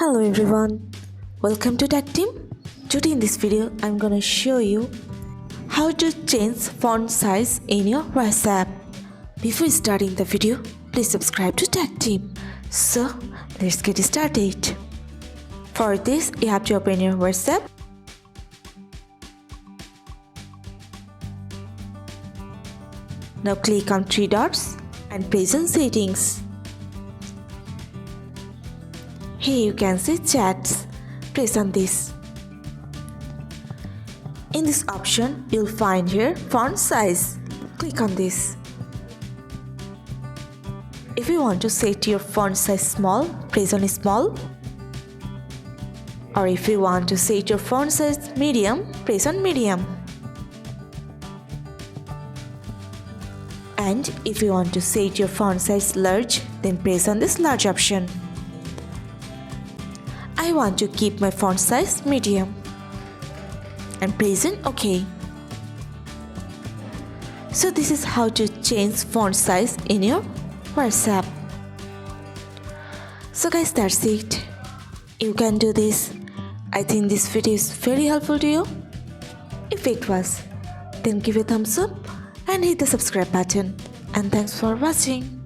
Hello everyone, welcome to Tactim. Today in this video I'm gonna show you how to change font size in your WhatsApp. Before starting the video, please subscribe to Tactim. So let's get started. For this you have to open your WhatsApp. Now click on three dots and press on settings. Here you can see chats. Press on this. In this option, you'll find here font size. Click on this. If you want to set your font size small, press on small. Or if you want to set your font size medium, press on medium. And if you want to set your font size large, then press on this large option. I want to keep my font size medium and press on OK. So this is how to change font size in your WhatsApp. So guys, that's it. You can do this. I think this video is very helpful to you. If it was, then give a thumbs up and hit the subscribe button. And thanks for watching.